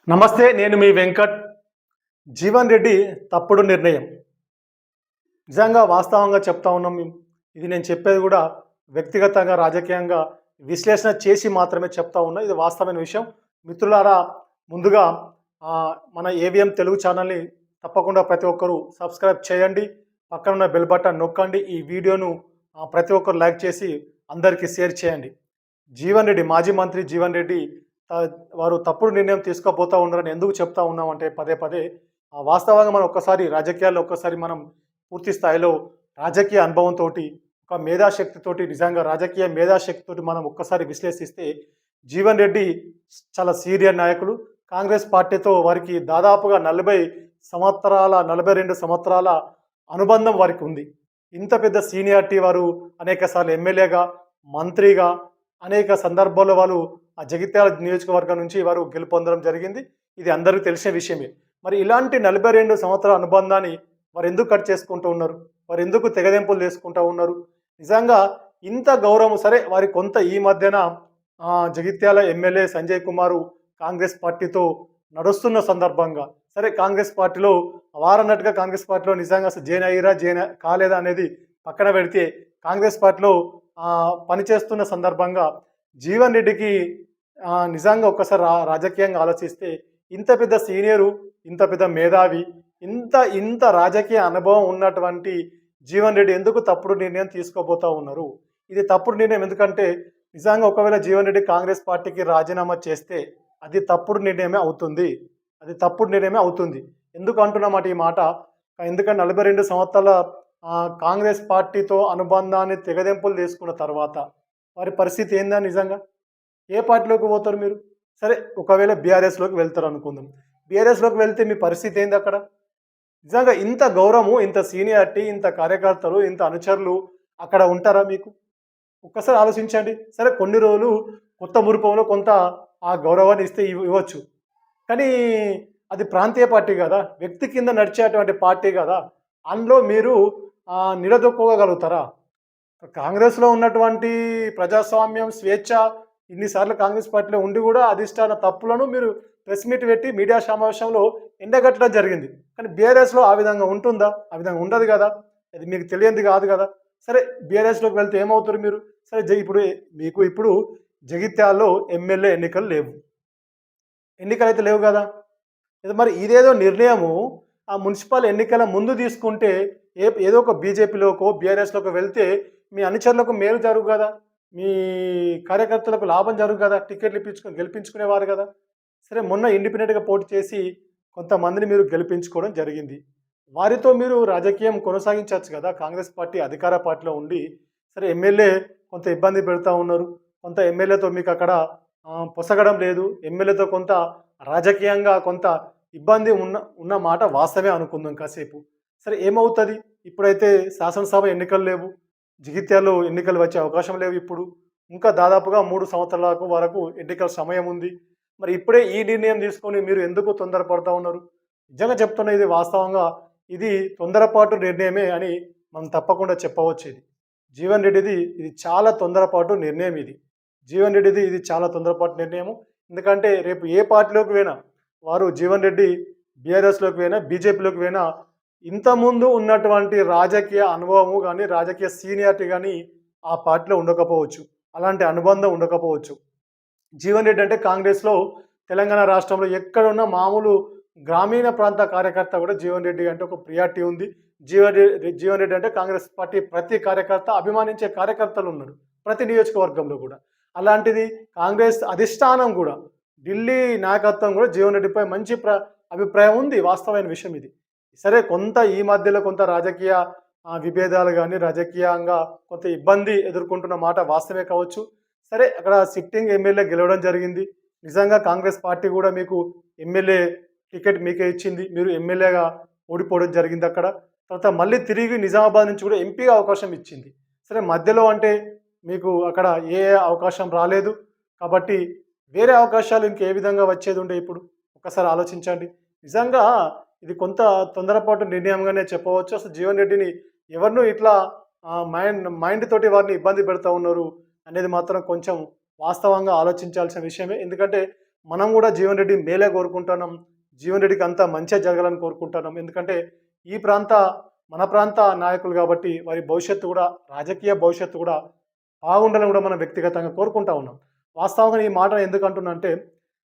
నమస్తే, నేను మీ వెంకట్. జీవన్ రెడ్డి తప్పుడు నిర్ణయం. నిజంగా వాస్తవంగా చెప్తా ఉన్నాం మేము. ఇది నేను చెప్పేది కూడా వ్యక్తిగతంగా, రాజకీయంగా విశ్లేషణ చేసి మాత్రమే చెప్తా ఉన్నా. ఇది వాస్తవమైన విషయం. మిత్రులారా, ముందుగా మన ఏవిఎం తెలుగు ఛానల్ని తప్పకుండా ప్రతి ఒక్కరూ సబ్స్క్రైబ్ చేయండి. పక్కనున్న బెల్ బటన్ నొక్కండి. ఈ వీడియోను ప్రతి ఒక్కరు లైక్ చేసి అందరికీ షేర్ చేయండి. జీవన్ రెడ్డి, మాజీ మంత్రి జీవన్ రెడ్డి వారు తప్పుడు నిర్ణయం తీసుకోబోతా ఉన్నారని ఎందుకు చెప్తా ఉన్నామంటే పదే పదే వాస్తవంగా మనం రాజకీయాల్లో మనం పూర్తి స్థాయిలో రాజకీయ అనుభవంతో, ఒక మేధాశక్తితోటి, నిజంగా రాజకీయ మేధాశక్తితోటి మనం ఒక్కసారి విశ్లేషిస్తే జీవన్ రెడ్డి చాలా సీనియర్ నాయకులు. కాంగ్రెస్ పార్టీతో వారికి దాదాపుగా 42 సంవత్సరాల అనుబంధం వారికి ఉంది. ఇంత పెద్ద సీనియారిటీ, వారు అనేకసార్లు ఎమ్మెల్యేగా, మంత్రిగా, అనేక సందర్భాల్లో వాళ్ళు ఆ జగిత్యాల నియోజకవర్గం నుంచి వారు గెలుపొందడం జరిగింది. ఇది అందరికీ తెలిసిన విషయమే. మరి ఇలాంటి 42 సంవత్సరాల అనుబంధాన్ని వారు ఎందుకు కట్ చేసుకుంటూ ఉన్నారు? వారు ఎందుకు తెగదెంపులు చేసుకుంటూ ఉన్నారు? నిజంగా ఇంత గౌరవం సరే, వారి కొంత ఈ మధ్యన జగిత్యాల ఎమ్మెల్యే సంజయ్ కుమారు కాంగ్రెస్ పార్టీతో నడుస్తున్న సందర్భంగా సరే, కాంగ్రెస్ పార్టీలో వారన్నట్టుగా కాంగ్రెస్ పార్టీలో నిజంగా అసలు జాయిన్ అయ్యారా, జాయిన్ కాలేదా అనేది పక్కన పెడితే, కాంగ్రెస్ పార్టీలో పనిచేస్తున్న సందర్భంగా జీవన్ రెడ్డికి నిజంగా ఒక్కసారి రాజకీయంగా ఆలోచిస్తే, ఇంత పెద్ద సీనియరు, ఇంత పెద్ద మేధావి, ఇంత రాజకీయ అనుభవం ఉన్నటువంటి జీవన్ రెడ్డి ఎందుకు తప్పుడు నిర్ణయం తీసుకోబోతా ఉన్నారు? ఇది తప్పుడు నిర్ణయం ఎందుకంటే, నిజంగా ఒకవేళ జీవన్ రెడ్డి కాంగ్రెస్ పార్టీకి రాజీనామా చేస్తే అది తప్పుడు నిర్ణయమే అవుతుంది. ఎందుకు అంటున్నామాట ఈ మాట? ఎందుకంటే 42 సంవత్సరాల కాంగ్రెస్ పార్టీతో అనుబంధాన్ని తెగదెంపులు తీసుకున్న తర్వాత వారి పరిస్థితి ఏందా? నిజంగా ఏ పార్టీలోకి పోతారు మీరు? సరే, ఒకవేళ బీఆర్ఎస్లోకి వెళ్తారు అనుకుందాం. బీఆర్ఎస్లోకి వెళ్తే మీ పరిస్థితి ఏంది అక్కడ? నిజంగా ఇంత గౌరవము, ఇంత సీనియారిటీ, ఇంత కార్యకర్తలు, ఇంత అనుచరులు అక్కడ ఉంటారా మీకు? ఒక్కసారి ఆలోచించండి. సరే, కొన్ని రోజులు కొత్త మురుపంలో కొంత ఆ గౌరవాన్ని ఇస్తే ఇవ్వచ్చు. కానీ అది ప్రాంతీయ పార్టీ కదా, వ్యక్తి కింద నడిచేటువంటి పార్టీ కదా. అందులో మీరు నిలదొక్కోగలుగుతారా? కాంగ్రెస్లో ఉన్నటువంటి ప్రజాస్వామ్యం, స్వేచ్ఛ, ఇన్నిసార్లు కాంగ్రెస్ పార్టీలో ఉండి కూడా అధిష్టాన తప్పులను మీరు ప్రెస్ మీట్ పెట్టి మీడియా సమావేశంలో ఎండగట్టడం జరిగింది. కానీ బీఆర్ఎస్లో ఆ విధంగా ఉంటుందా? ఆ విధంగా ఉండదు కదా. అది మీకు తెలియంది కాదు కదా. సరే, బీఆర్ఎస్లోకి వెళ్తే ఏమవుతారు మీరు? సరే, ఇప్పుడు జగిత్యాల్లో ఎమ్మెల్యే ఎన్నికలు లేవు. ఎన్నికలు అయితే లేవు కదా. మరి ఇదేదో నిర్ణయము ఆ మున్సిపల్ ఎన్నికల ముందు తీసుకుంటే ఏదో ఒక బీజేపీలోకో బీఆర్ఎస్లోకి వెళ్తే మీ అనుచరులకు మేలు జరుగు కదా, మీ కార్యకర్తలకు లాభం జరుగు కదా, టికెట్లు గెలిపించుకునేవారు కదా. సరే, మొన్న ఇండిపెండెంట్గా పోటీ చేసి కొంతమందిని మీరు గెలిపించుకోవడం జరిగింది. వారితో మీరు రాజకీయం కొనసాగించవచ్చు కదా. కాంగ్రెస్ పార్టీ అధికార పార్టీలో ఉండి సరే, ఎమ్మెల్యే కొంత ఇబ్బంది పెడతా ఉన్నారు, కొంత ఎమ్మెల్యేతో మీకు అక్కడ పొసగడం లేదు, ఎమ్మెల్యేతో కొంత రాజకీయంగా కొంత ఇబ్బంది ఉన్న మాట వాస్తవమే అనుకుందాం కాసేపు. సరే, ఏమవుతుంది? ఇప్పుడైతే శాసనసభ ఎన్నికలు లేవు, జగిత్యాల్లో ఎన్నికలు వచ్చే అవకాశం లేవు. ఇప్పుడు ఇంకా దాదాపుగా 3 సంవత్సరాల వరకు ఎన్నికల సమయం ఉంది. మరి ఇప్పుడే ఈ నిర్ణయం తీసుకొని మీరు ఎందుకు తొందరపడతా ఉన్నారు? నిజంగా చెప్తున్నా, ఇది వాస్తవంగా ఇది తొందరపాటు నిర్ణయమే అని మనం తప్పకుండా చెప్పవచ్చు. జీవన్ రెడ్డిది ఇది చాలా తొందరపాటు నిర్ణయం. ఇది చాలా తొందరపాటు నిర్ణయము. ఎందుకంటే రేపు ఏ పార్టీలోకి పోయినా వారు, జీవన్ రెడ్డి బీఆర్ఎస్లోకి పోయినా, బీజేపీలోకి పోయినా, ఇంతకుముందు ఉన్నటువంటి రాజకీయ అనుభవము కానీ, రాజకీయ సీనియారిటీ కానీ ఆ పార్టీలో ఉండకపోవచ్చు, అలాంటి అనుబంధం ఉండకపోవచ్చు. జీవన్ రెడ్డి అంటే కాంగ్రెస్లో, తెలంగాణ రాష్ట్రంలో ఎక్కడున్న మామూలు గ్రామీణ ప్రాంత కార్యకర్త కూడా జీవన్ రెడ్డి అంటే ఒక ప్రియారిటీ ఉంది. జీవన్ రెడ్డి అంటే కాంగ్రెస్ పార్టీ ప్రతి కార్యకర్త అభిమానించే కార్యకర్తలు ఉన్నారు, ప్రతి నియోజకవర్గంలో కూడా. అలాంటిది కాంగ్రెస్ అధిష్టానం కూడా, ఢిల్లీ నాయకత్వం కూడా జీవన్ రెడ్డిపై మంచి అభిప్రాయం ఉంది. వాస్తవమైన విషయం ఇది. సరే, కొంత ఈ మధ్యలో కొంత రాజకీయ విభేదాలు కానీ, రాజకీయంగా కొంత ఇబ్బంది ఎదుర్కొంటున్న మాట వాస్తవమే కావచ్చు. సరే, అక్కడ సిట్టింగ్ ఎమ్మెల్యే గెలవడం జరిగింది. నిజంగా కాంగ్రెస్ పార్టీ కూడా మీకు ఎమ్మెల్యే టికెట్ మీకే ఇచ్చింది, మీరు ఎమ్మెల్యేగా ఓడిపోవడం జరిగింది అక్కడ. తర్వాత మళ్ళీ తిరిగి నిజామాబాద్ నుంచి కూడా ఎంపీగా అవకాశం ఇచ్చింది. సరే, మధ్యలో అంటే మీకు అక్కడ ఏ అవకాశం రాలేదు కాబట్టి వేరే అవకాశాలు ఇంకే విధంగా వచ్చేది ఉండే. ఇప్పుడు ఒకసారి ఆలోచించండి. నిజంగా ఇది కొంత తొందరపాటు నిర్ణయంగానే చెప్పవచ్చు. అసలు జీవన్ రెడ్డిని ఎవరినూ ఇట్లా మైండ్ తోటి వారిని ఇబ్బంది పెడతా ఉన్నారు అనేది మాత్రం కొంచెం వాస్తవంగా ఆలోచించాల్సిన విషయమే. ఎందుకంటే మనం కూడా జీవన్ రెడ్డి మేలే కోరుకుంటున్నాం. జీవన్ రెడ్డికి అంతా మంచే జరగాలని కోరుకుంటున్నాం. ఎందుకంటే ఈ ప్రాంత మన ప్రాంత నాయకులు కాబట్టి వారి భవిష్యత్తు కూడా రాజకీయ భవిష్యత్తు కూడా బాగుండాలని కూడా మనం వ్యక్తిగతంగా కోరుకుంటా ఉన్నాం. వాస్తవంగా ఈ మాట ఎందుకు అంటున్నా అంటే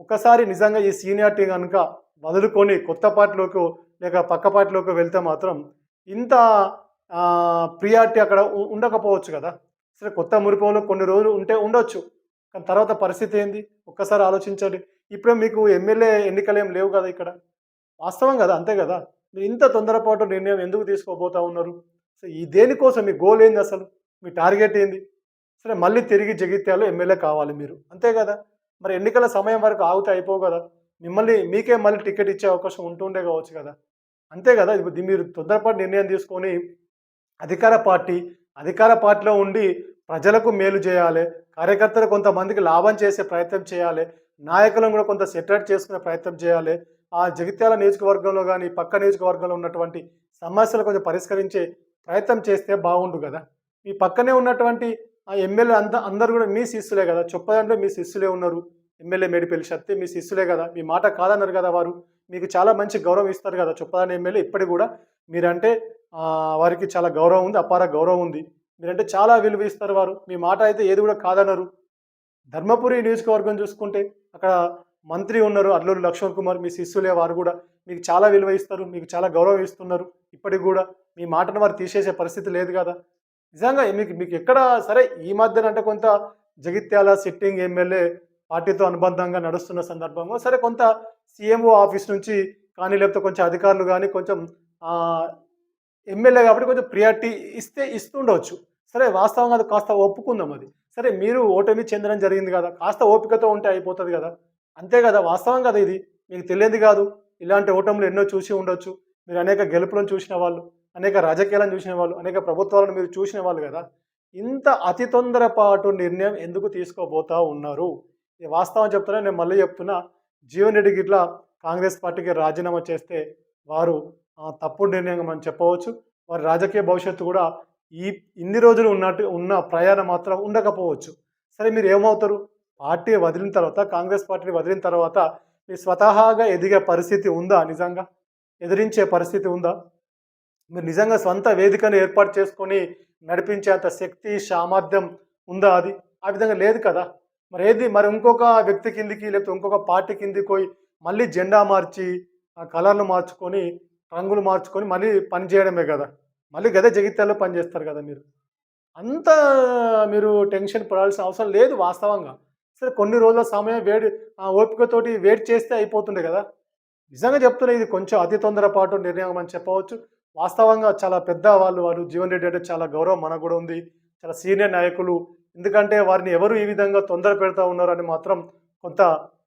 ఒక్కసారి నిజంగా ఈ సీనియారిటీ గనుక వదులుకొని కొత్త పార్టీలోకో లేక పక్క పార్టీలోకో వెళ్తే మాత్రం ఇంత ప్రియారిటీ అక్కడ ఉండకపోవచ్చు కదా! సరే కొత్త మురిపోలో కొన్ని రోజులు ఉంటే ఉండొచ్చు. కానీ తర్వాత పరిస్థితి ఏంది? ఒక్కసారి ఆలోచించండి. ఇప్పుడే మీకు ఎమ్మెల్యే ఎన్నికలేం లేవు గదా ఇక్కడ. వాస్తవం గదా! అంతే గదా! మీరు ఇంత తొందరపాటు నిర్ణయం ఎందుకు తీసుకోబోతా ఉన్నారు? సో ఈ దేనికోసం మీ గోల్ ఏంది అసలు? మీ టార్గెట్ ఏంది? సరే మళ్ళీ తిరిగి జగిత్యాలలో ఎమ్మెల్యే కావాలి మీరు. అంతే గదా! మరి ఎన్నికల సమయం వరకు ఆగితే అయిపోవు గదా! మీకే మళ్ళీ టికెట్ ఇచ్చే అవకాశం ఉంటుండే గావచ్చు గదా! అంతే గదా! ఇది మీరు తొందరపాటు నిర్ణయం తీసుకొని అధికార పార్టీ, అధికార పార్టీలో ఉండి ప్రజలకు మేలు జేయాలె. కార్యకర్తలు కొంతమందికి లాభం చేసే ప్రయత్నం చేయాలె. నాయకులను గూడా కొంత సెటరేట్ చేసుకునే ప్రయత్నం చేయాలె. ఆ జగిత్యాల నియోజకవర్గంలో గాని, పక్క నియోజకవర్గంలో ఉన్నటువంటి సమస్యలు కొంచెం పరిష్కరించే ప్రయత్నం చేస్తే బాగుండు గదా! ఈ పక్కనే ఉన్నటువంటి ఆ ఎమ్మెల్యే అందరూ గూడా మీ శిష్యులే గదా! చొప్పదంటే మీ శిష్యులే ఉన్నారు. ఎమ్మెల్యే మేడిపల్లి సత్తి మీ శిష్యులే గదా! మీ మాట కాదన్నారు గదా వారు. మీకు చాలా మంచి గౌరవం ఇస్తారు గదా! చొప్పదండి ఎమ్మెల్యే ఇప్పటికి గూడా మీరంటే వారికి చాలా గౌరవం ఉంది. అపార గౌరవం ఉంది. మీరంటే చాలా విలువ ఇస్తారు వారు. మీ మాట అయితే ఏది గూడా కాదనరు. ధర్మపురి నియోజకవర్గం చూసుకుంటే అక్కడ మంత్రి ఉన్నారు. అడ్లూరి లక్ష్మణ్ కుమార్ మీ శిష్యులే వారు గూడా. మీకు చాలా విలువ ఇస్తారు. మీకు చాలా గౌరవం ఇస్తున్నారు. ఇప్పటికి గూడా మీ మాటను వారు తీసేసే పరిస్థితి లేదు గదా! నిజంగా మీకు మీకు ఎక్కడ సరే ఈ మధ్యన అంటే కొంత జగిత్యాల సిట్టింగ్ ఎమ్మెల్యే పార్టీతో అనుబంధంగా నడుస్తున్న సందర్భంలో సరే కొంత సీఎంఓ ఆఫీస్ నుంచి కానీ లేకపోతే కొంచెం అధికారులు గాని కొంచెం ఆహ్, ఎమ్మెల్యే కాబట్టి కొంచెం ప్రియారిటీ ఇస్తుండవచ్చు. సరే వాస్తవంగా అది కాస్త ఒప్పుకుందాం అది. సరే మీరు ఓటమి చెందడం జరిగింది గదా! కాస్త ఓపికతో ఉంటే అయిపోతది గదా! అంతే గదా! వాస్తవం గదా ఇది. మీకు తెలియనిది గాదు. ఇలాంటి ఓటములు ఎన్నో చూసి ఉండొచ్చు. మీరు అనేక గెలుపులను చూసిన వాళ్ళు, అనేక రాజకీయాలను చూసిన వాళ్ళు, అనేక ప్రభుత్వాలను మీరు చూసిన వాళ్ళు గదా! ఇంత అతి తొందరపాటు నిర్ణయం ఎందుకు తీసుకోబోతా ఉన్నారు? ఇది వాస్తవం చెప్తున్నా నేను మళ్ళీ చెప్తున్నా. జీవన్ రెడ్డి గిట్ల కాంగ్రెస్ పార్టీకి రాజీనామా చేస్తే వారు తప్పుడు నిర్ణయం అని చెప్పవచ్చు. వారి రాజకీయ భవిష్యత్తు గూడా ఈ ఇన్ని రోజులు ఉన్న ప్రయాణం మాత్రం ఉండకపోవచ్చు. సరే మీరేమవుతారు? పార్టీ వదిలిన తర్వాత కాంగ్రెస్ పార్టీని వదిలిన తర్వాత మీరు స్వతహాగా ఎదిగే పరిస్థితి ఉందా నిజంగా? ఎదిరించే పరిస్థితి ఉందా? మీరు నిజంగా స్వంత వేదికను ఏర్పాటు చేసుకొని నడిపించేంత శక్తి, సామర్థ్యం ఉందా అది? ఆ విధంగా లేదు కదా! మరి ఇంకొక వ్యక్తి కిందికి లేకపోతే ఇంకొక పార్టీ కిందికి పోయి మళ్ళీ జెండా మార్చి, ఆ కలర్‌లు మార్చుకొని, రంగులు మార్చుకొని మళ్ళీ పని చేయడమే గదా! మళ్ళీ గదే జగిత్యాలలో పని చేస్తారు గదా మీరు. అంత మీరు టెన్షన్ పడాల్సిన అవసరం లేదు వాస్తవంగా. సరే కొన్ని రోజుల సమయం ఓపికతోటి వెయిట్ చేస్తే అయిపోతుండే గదా! నిజంగా చెప్తున్నా ఇది కొంచెం అతి తొందరపాటు నిర్ణయం అని చెప్పవచ్చు. వాస్తవంగా చాలా పెద్ద వారు జీవన్ రెడ్డి అంటే చాలా గౌరవం మనకు గూడా ఉంది. చాలా సీనియర్ నాయకులు. ఎందుకంటే వారిని ఎవరు ఈ విధంగా తొందర పెడతా ఉన్నారని మాత్రం కొంత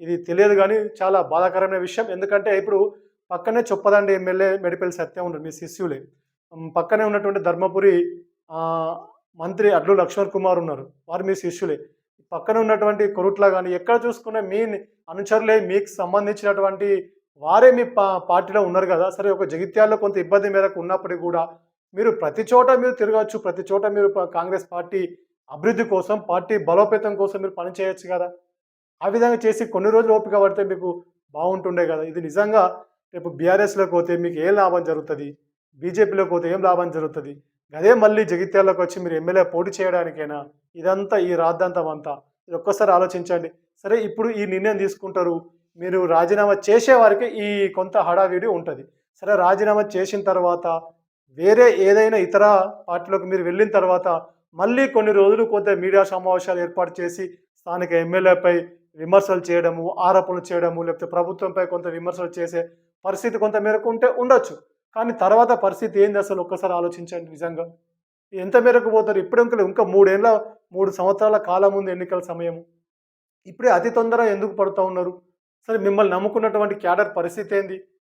ఇది తెలియదు గానీ చాలా బాధాకరమైన విషయం. ఎందుకంటే ఇప్పుడు పక్కనే చొప్పదండి ఎమ్మెల్యే మేడిపల్లి సత్యం ఉన్నారు. మీ శిష్యులే. పక్కనే ఉన్నటువంటి ధర్మపురి ఆహ్, మంత్రి అడ్లు లక్ష్మణ్ కుమార్ ఉన్నారు. వారు మీ శిష్యులే. పక్కన ఉన్నటువంటి కొరుట్ల గాని ఎక్కడ చూసుకున్నా మీ అనుచరులే మీకు సంబంధించినటువంటి వారే మీ పార్టీలో ఉన్నారు గదా! సరే ఒక జగిత్యాలలో కొంత ఇబ్బంది మేరకు ఉన్నప్పటికి గూడా, మీరు ప్రతి చోట మీరు తిరగొచ్చు. ప్రతి చోట మీరు కాంగ్రెస్ పార్టీ అభివృద్ధి కోసం, పార్టీ బలోపేతం కోసం మీరు పని చేయొచ్చు గదా! ఆ విధంగా చేసి కొన్ని రోజులు ఓపిక పడితే మీకు బావుంటుండే గదా! ఇది నిజంగా రేపు బీఆర్ఎస్‌లోకి పోతే మీకు ఏం లాభం జరుగుతది? బీజేపీలోకి పోతే ఏం లాభం జరుగుతది? అదే మళ్ళీ జగిత్యాలలోకొచ్చి మీరు ఎమ్మెల్యే పోటీ చేయడానికేనా? ఇదంతా ఈ రాద్ధాంతం అంతా. ఇది ఒక్కసారి ఆలోచించండి. సరే ఇప్పుడు ఈ నిర్ణయం తీసుకుంటారు. మీరు రాజీనామా చేసే వారికి ఈ కొంత హడావిడి ఉంటది. సరే రాజీనామా చేసిన తర్వాత వేరే ఏదైనా ఇతర పార్టీలోకి మీరు వెళ్ళిన తర్వాత మళ్ళీ కొన్ని రోజులు కొంత మీడియా సమావేశాలు ఏర్పాటు చేసి స్థానిక ఎమ్మెల్యేపై విమర్శలు చేయడము, ఆరోపణలు చేయడము, లేకపోతే ప్రభుత్వంపై కొంత విమర్శలు చేసే పరిస్థితి కొంత మేరకు ఉండొచ్చు. కానీ తర్వాత పరిస్థితి ఏంది అసలు ఒక్కసారి ఆలోచించండి నిజంగా. ఎంత మేరకు పోతారు? ఇప్పుడు ఇంకా 3 సంవత్సరాల కాలం ఉంది ఎన్నికల సమయము. ఇప్పుడే అతి తొందర ఎందుకు పడుతా ఉన్నారు? సరే మిమ్మల్ని నమ్ముకున్నటువంటి క్యాడర్ పరిస్థితి ఏంది?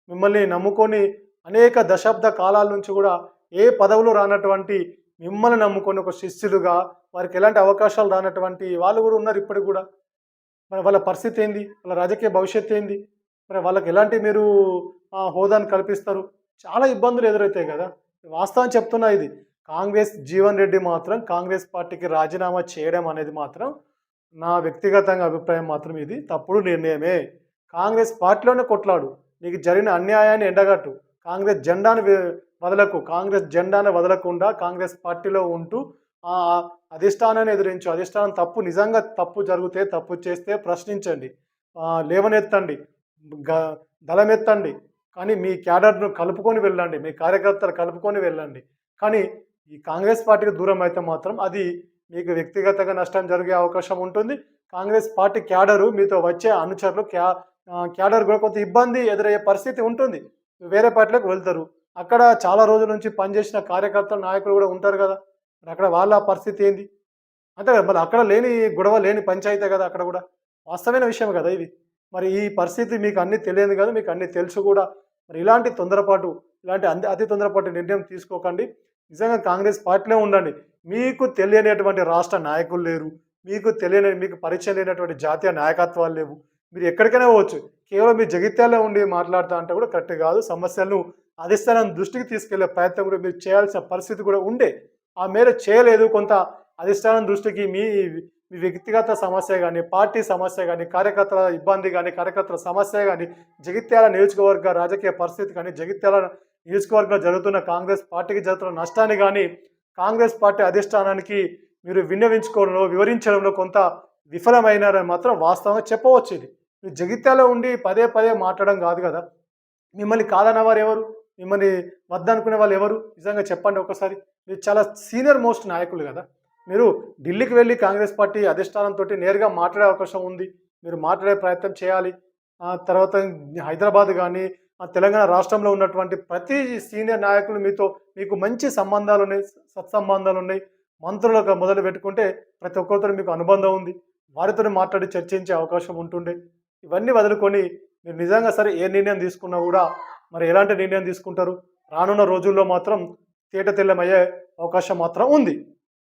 మిమ్మల్ని నమ్ముకొని అనేక దశాబ్ద కాలాల నుంచి గూడా ఏ పదవులు రానటువంటి మిమ్మల్ని నమ్ముకొని ఒక శిష్యులుగా వారికి ఎలాంటి అవకాశాలు రానటువంటి వాళ్ళు గూడా ఉన్నారు ఇప్పటికి గూడా. మరి వాళ్ళ పరిస్థితి ఏంది? వాళ్ళ రాజకీయ భవిష్యత్తు ఏంది? మరి వాళ్ళకి ఎలాంటి మీరు హోదాను కల్పిస్తారు? చాలా ఇబ్బందులు ఎదురవుతాయి గదా! వాస్తవం చెప్తున్నా ఇది. జీవన్ రెడ్డి మాత్రం కాంగ్రెస్ పార్టీకి రాజీనామా చేయడం అనేది మాత్రం నా వ్యక్తిగతంగా అభిప్రాయం మాత్రం ఇది తప్పుడు నిర్ణయమే. కాంగ్రెస్ పార్టీలోనే కొట్లాడు. నీకు జరిగిన అన్యాయాన్ని ఎండగట్టు. కాంగ్రెస్ జెండాను వదలకు. కాంగ్రెస్ జెండాను వదలకుండా కాంగ్రెస్ పార్టీలో ఉంటూ అధిష్టానాన్ని ఎదిరించు. అధిష్టానం తప్పు నిజంగా తప్పు జరిగితే, తప్పు చేస్తే ప్రశ్నించండి. లేవనెత్తండి. గ దళమెత్తండి. కానీ మీ క్యాడర్‌ను కలుపుకొని వెళ్ళండి. మీ కార్యకర్తలు కలుపుకొని వెళ్ళండి. కానీ ఈ కాంగ్రెస్ పార్టీకి దూరం అయితే మాత్రం అది మీకు వ్యక్తిగతంగా నష్టం జరిగే అవకాశం ఉంటుంది. కాంగ్రెస్ పార్టీ క్యాడరు మీతో వచ్చే అనుచరులు క్యాడర్ కూడా కొంత ఇబ్బంది ఎదురయ్యే పరిస్థితి ఉంటుంది. వేరే పార్టీలోకి వెళ్తారు. అక్కడ చాలా రోజుల నుంచి పనిచేసిన కార్యకర్తలు, నాయకులు కూడా ఉంటారు గదా! మరి అక్కడ వాళ్ళ పరిస్థితి ఏంది? అంతే కదా! మరి అక్కడ లేని గొడవ లేని పంచాయితే కదా అక్కడ గూడా. వాస్తవమైన విషయం గదా ఇది. మరి ఈ పరిస్థితి మీకు అన్నీ తెలియదు కాదు. మీకు అన్నీ తెలుసు కూడా. మరి ఇలాంటి తొందరపాటు, ఇలాంటి అతి తొందరపాటు నిర్ణయం తీసుకోకండి. నిజంగా కాంగ్రెస్ పార్టీలో ఉండండి. మీకు తెలియనటువంటి రాష్ట్ర నాయకులు లేరు. మీకు పరిచయం లేనటువంటి జాతీయ నాయకత్వాలు లేవు. మీరు ఎక్కడికైనా పోవచ్చు. కేవలం మీరు జగిత్యాలలో ఉండి మాట్లాడతా అంటే కూడా కరెక్ట్ కాదు. సమస్యలను అధిష్టానం దృష్టికి తీసుకెళ్లే ప్రయత్నం కూడా మీరు చేయాల్సిన పరిస్థితి కూడా ఉండే. ఆ మేర చేయలేదు. కొంత అధిష్టానం దృష్టికి మీ మీ వ్యక్తిగత సమస్య గాని, పార్టీ సమస్య గాని, కార్యకర్తల ఇబ్బంది గాని, కార్యకర్తల సమస్య గాని, జగిత్యాల నియోజకవర్గ రాజకీయ పరిస్థితి కానీ, జగిత్యాల నియోజకవర్గంలో జరుగుతున్న కాంగ్రెస్ పార్టీకి జరుగుతున్న నష్టాన్ని గాని, కాంగ్రెస్ పార్టీ అధిష్టానానికి మీరు విన్నవించుకోవడంలో, వివరించడంలో కొంత విఫలమైనారని మాత్రం వాస్తవంగా చెప్పవచ్చు ఇది. మీరు జగిత్యాలలో ఉండి పదే పదే మాట్లాడడం కాదు కదా! మిమ్మల్ని కాదన్నవారు ఎవరు? మిమ్మల్ని వద్దనుకునే వాళ్ళు ఎవరు? నిజంగా చెప్పండి ఒకసారి. మీరు చాలా సీనియర్ మోస్ట్ నాయకులు గదా! మీరు ఢిల్లీకి వెళ్లి కాంగ్రెస్ పార్టీ అధిష్టానంతోటి నేరుగా మాట్లాడే అవకాశం ఉంది. మీరు మాట్లాడే ప్రయత్నం చేయాలి. తర్వాత హైదరాబాద్ గానీ, తెలంగాణ రాష్ట్రంలో ఉన్నటువంటి ప్రతి సీనియర్ నాయకులు మీకు మంచి సంబంధాలున్నాయి, సత్సంబంధాలున్నాయి. మంత్రులుగా మొదలుపెట్టుకుంటే ప్రతి ఒక్కరితోని మీకు అనుబంధం ఉంది. వారితోని మాట్లాడి చర్చించే అవకాశం ఉంటుండే. ఇవన్నీ వదులుకొని మీరు నిజంగా సరే ఏ నిర్ణయం తీసుకున్నా గూడా మరి ఎలాంటి నిర్ణయం తీసుకుంటారు? రానున్న రోజుల్లో మాత్రం తేటతెల్లమయ్యే అవకాశం మాత్రం ఉంది.